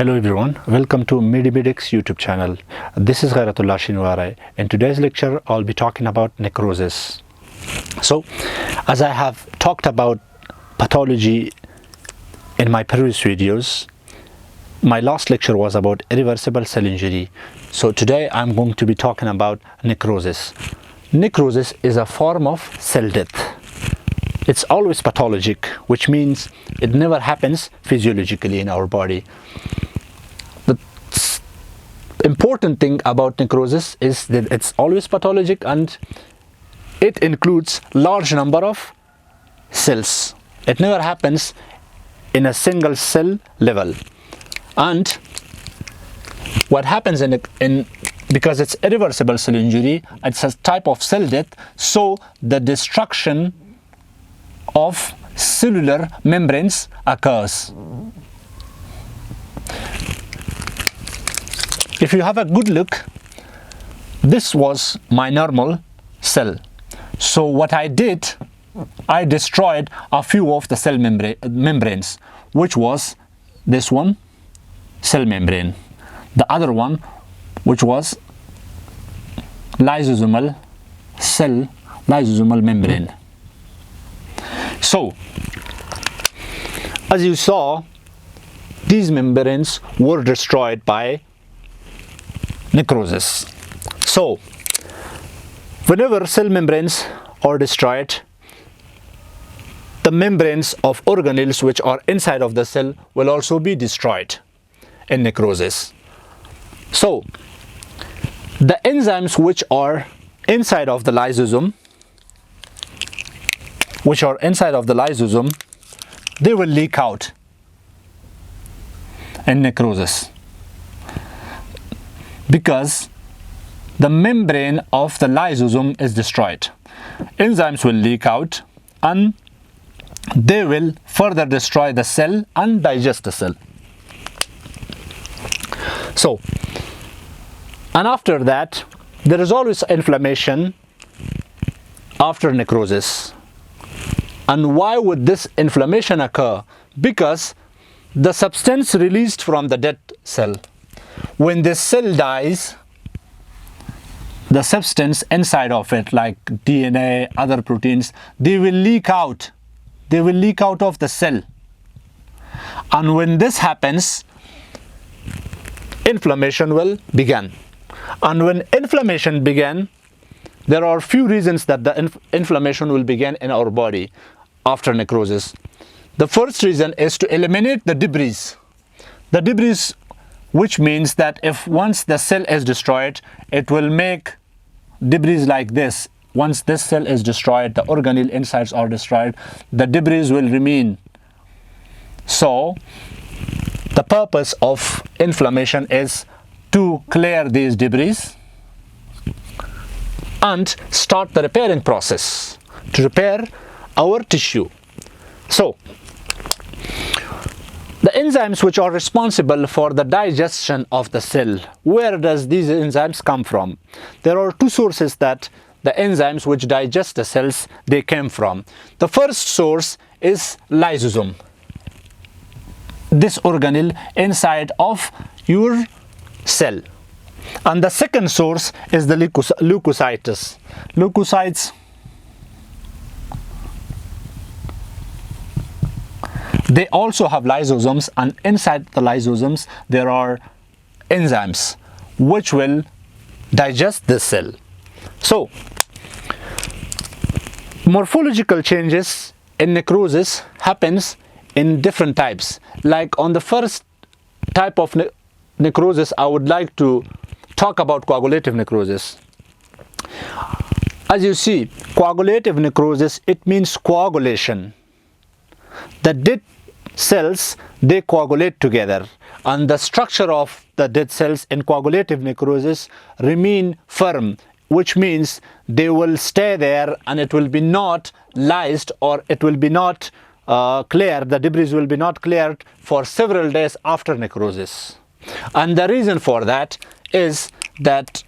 Hello everyone, welcome to Medix YouTube channel. This is Ghairatullah Shinwari. In today's lecture, I'll be talking about necrosis. So, as I have talked about pathology in my previous videos, my last lecture was about irreversible cell injury. So today I'm going to be talking about necrosis. Necrosis is a form of cell death. It's always pathologic, which means it never happens physiologically in our body. The important thing about necrosis is that it's always pathologic and it includes large number of cells. It never happens in a single cell level. And what happens because it's irreversible cell injury, it's a type of cell death, so the destruction of cellular membranes occurs. If you have a good look, this was my normal cell. So what I did, I destroyed a few of the cell membranes, which was this one, cell membrane, the other one, which was lysosomal membrane. So, as you saw, these membranes were destroyed by necrosis. So, whenever cell membranes are destroyed, the membranes of organelles which are inside of the cell will also be destroyed in necrosis. So, the enzymes which are inside of the lysosome, they will leak out in necrosis because the membrane of the lysosome is destroyed. Enzymes will leak out and they will further destroy the cell and digest the cell. So, and after that, there is always inflammation after necrosis. And why would this inflammation occur? Because the substance released from the dead cell, when this cell dies, the substance inside of it, like DNA, other proteins, they will leak out. They will leak out of the cell. And when this happens, inflammation will begin. And when inflammation begins, there are few reasons that the inflammation will begin in our body after necrosis. The first reason is to eliminate the debris. The debris, which means that if once the cell is destroyed, it will make debris like this. Once this cell is destroyed, the organelle insides are destroyed, the debris will remain. So, the purpose of inflammation is to clear these debris and start the repairing process to repair our tissue. So, the enzymes which are responsible for the digestion of the cell, where does these enzymes come from? There are two sources that the enzymes which digest the cells, they came from. The first source is lysosome, this organelle inside of your cell. And the second source is the leukocytes. Leukocytes, they also have lysosomes, and inside the lysosomes there are enzymes which will digest the cell. So, morphological changes in necrosis happens in different types. Like on the first type of necrosis, I would like to talk about coagulative necrosis. As you see, coagulative necrosis, it means coagulation. The dead cells, they coagulate together, and the structure of the dead cells in coagulative necrosis remain firm, which means they will stay there and it will be not lysed, or it will be not cleared, the debris will be not cleared for several days after necrosis. And the reason for that is that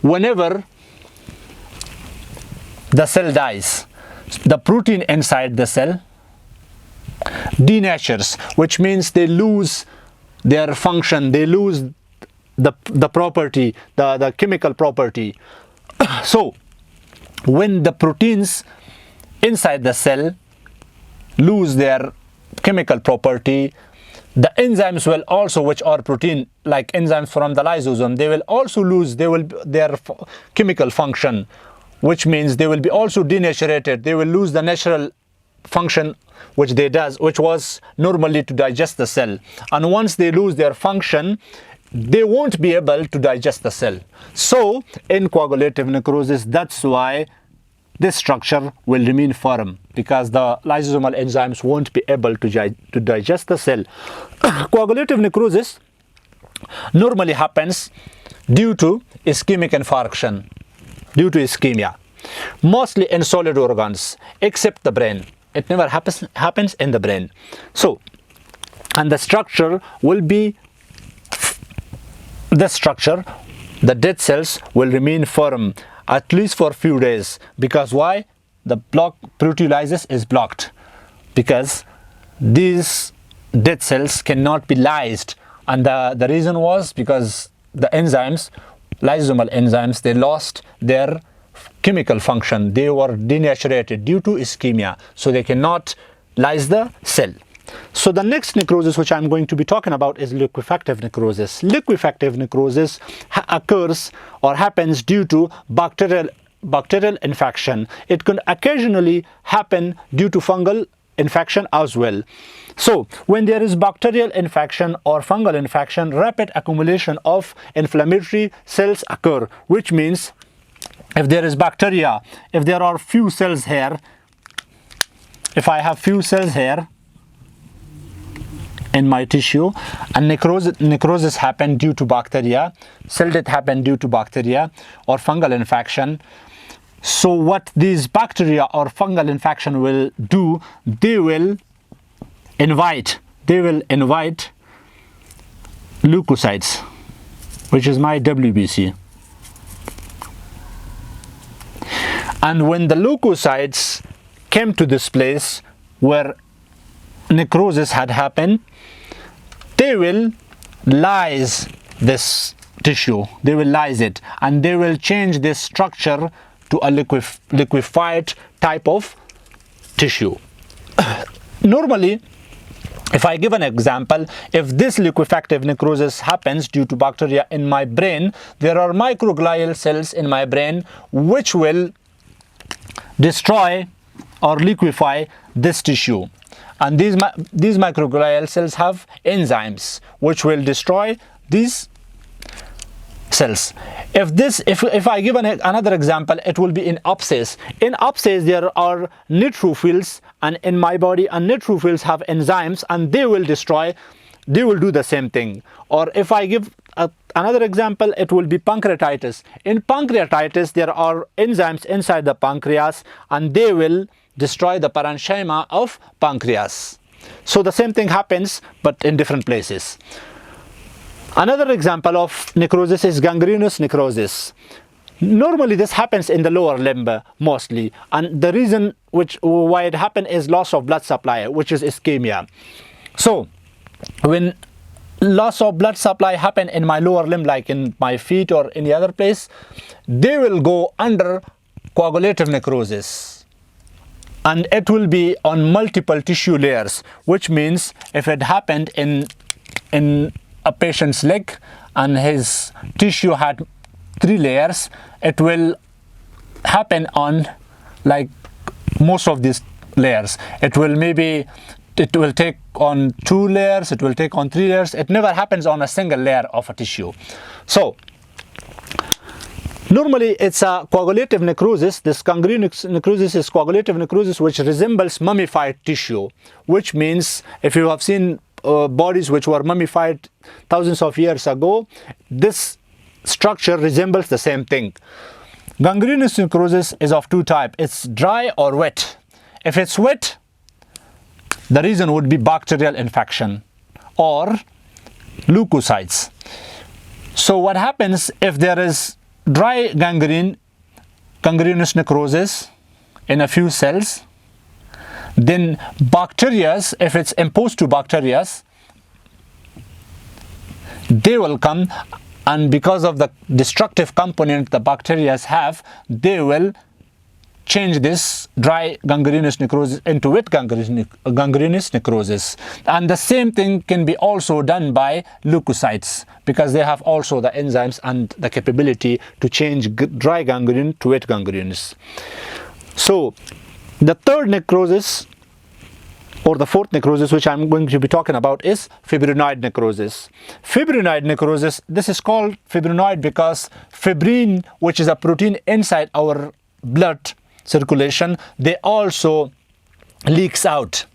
whenever the cell dies, the protein inside the cell denatures, which means they lose their function, they lose the property, the chemical property. So when the proteins inside the cell lose their chemical property, the enzymes will also, which are protein like enzymes from the lysosome, they will also lose their chemical function, which means they will be also denaturated. They will lose the natural function which was normally to digest the cell. And once they lose their function, they won't be able to digest the cell. So in coagulative necrosis, that's why this structure will remain firm, because the lysosomal enzymes won't be able to digest the cell. Coagulative necrosis normally happens due to ischemic infarction, due to ischemia, mostly in solid organs except the brain. It never happens in the brain. So, and the structure will be the dead cells will remain firm at least for a few days. Because why? The proteolysis is blocked, because these dead cells cannot be lysed, and the reason was because the enzymes, lysosomal enzymes, they lost their chemical function. They were denaturated due to ischemia, so they cannot lyse the cell. So the next necrosis which I'm going to be talking about is liquefactive necrosis. Liquefactive necrosis occurs or happens due to bacterial infection. It can occasionally happen due to fungal infection as well. So when there is bacterial infection or fungal infection, rapid accumulation of inflammatory cells occur, which means if there is bacteria, if there are few cells here, if I have few cells here in my tissue, and necrosis happened due to bacteria, cell death happened due to bacteria or fungal infection. So what these bacteria or fungal infection will do, they will invite leukocytes, which is my WBC. And when the leukocytes came to this place where necrosis had happened, they will lyse this tissue, they will lyse it, and they will change this structure to a liquefied type of tissue. Normally, if I give an example, if this liquefactive necrosis happens due to bacteria in my brain, there are microglial cells in my brain which will destroy or liquefy this tissue. And these microglial cells have enzymes which will destroy these cells. If I give another example, it will be in abscess. In abscess there are neutrophils, and in my body, and neutrophils have enzymes, and they will do the same thing. Or if I give another example, it will be pancreatitis. In pancreatitis there are enzymes inside the pancreas, and they will destroy the parenchyma of pancreas. So the same thing happens, but in different places. Another example of necrosis is gangrenous necrosis. Normally this happens in the lower limb mostly, and the reason why it happens is loss of blood supply, which is ischemia. So when loss of blood supply happen in my lower limb, like in my feet or any other place, they will go under coagulative necrosis. And it will be on multiple tissue layers, which means if it happened in a patient's leg and his tissue had 3 layers, it will happen on like most of these layers. It will take on 2 layers, it will take on 3 layers. It never happens on a single layer of a tissue. So normally it's a coagulative necrosis. This gangrenous necrosis is coagulative necrosis which resembles mummified tissue, which means if you have seen bodies which were mummified thousands of years ago, this structure resembles the same thing. Gangrenous necrosis is of 2 types. It's dry or wet. If it's wet, the reason would be bacterial infection or leukocytes. So what happens if there is dry gangrenous necrosis in a few cells, then bacteria, if it's imposed to bacteria, they will come, and because of the destructive component the bacteria have, they will change this dry gangrenous necrosis into wet gangrenous necrosis. And the same thing can be also done by leukocytes, because they have also the enzymes and the capability to change dry gangrene to wet gangrenous. So the third necrosis, or the fourth necrosis, which I'm going to be talking about, is fibrinoid necrosis. Fibrinoid necrosis, this is called fibrinoid because fibrin, which is a protein inside our blood circulation, they also leaks out.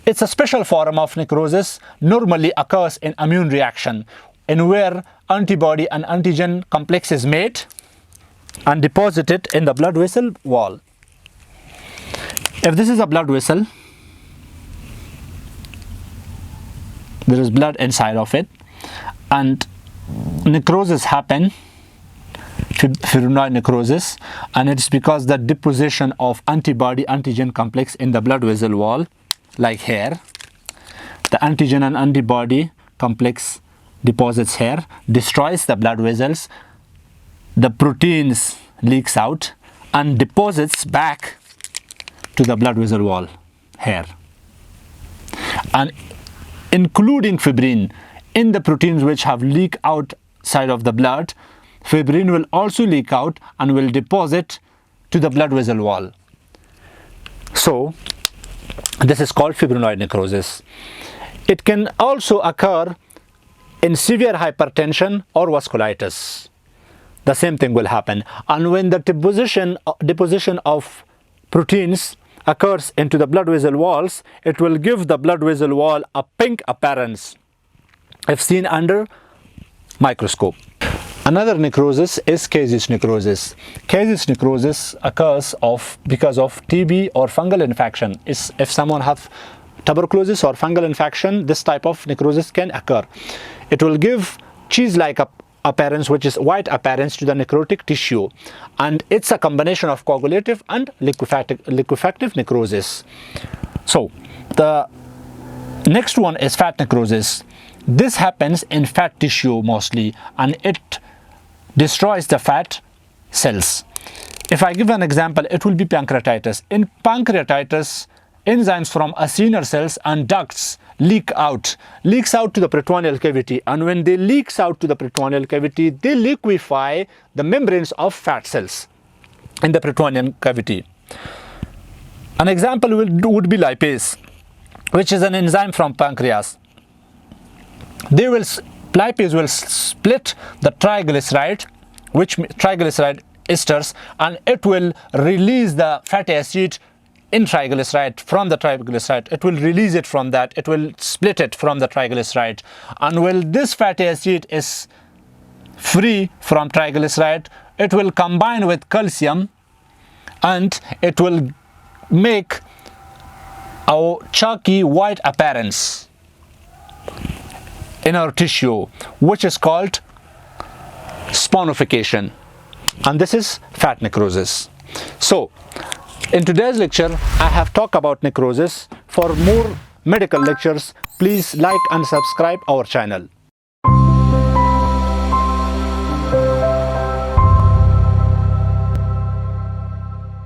It's a special form of necrosis, normally occurs in immune reaction, in where antibody and antigen complex is made and deposited in the blood vessel wall. If this is a blood vessel, there is blood inside of it, and necrosis happen, fibrinoid necrosis, and it's because the deposition of antibody antigen complex in the blood vessel wall, like here. The antigen and antibody complex deposits here, destroys the blood vessels, the proteins leaks out and deposits back to the blood vessel wall here. And including fibrin in the proteins which have leaked outside of the blood, fibrin will also leak out and will deposit to the blood vessel wall. So this is called fibrinoid necrosis. It can also occur in severe hypertension or vasculitis. The same thing will happen. And when the deposition of proteins occurs into the blood vessel walls, it will give the blood vessel wall a pink appearance if seen under microscope. Another necrosis is caseous necrosis. Caseous necrosis occurs because of TB or fungal infection. If someone have tuberculosis or fungal infection, this type of necrosis can occur. It will give cheese-like appearance, which is white appearance, to the necrotic tissue, and it's a combination of coagulative and liquefactive necrosis. So the next one is fat necrosis. This happens in fat tissue mostly, and it destroys the fat cells. If I give an example, it will be pancreatitis. In pancreatitis, enzymes from acinar cells and ducts leaks out to the peritoneal cavity, and when they leaks out to the peritoneal cavity, they liquefy the membranes of fat cells in the peritoneal cavity. An example would be lipase, which is an enzyme from pancreas. Lipase will split the triglyceride esters, and it will release the fatty acid in triglyceride from the triglyceride. It will release it from that. It will split it from the triglyceride. And when this fatty acid is free from triglyceride, it will combine with calcium and it will make a chalky white appearance in our tissue, which is called sponification, and this is fat necrosis. So in today's lecture I have talked about necrosis. For more medical lectures, please like and subscribe our channel.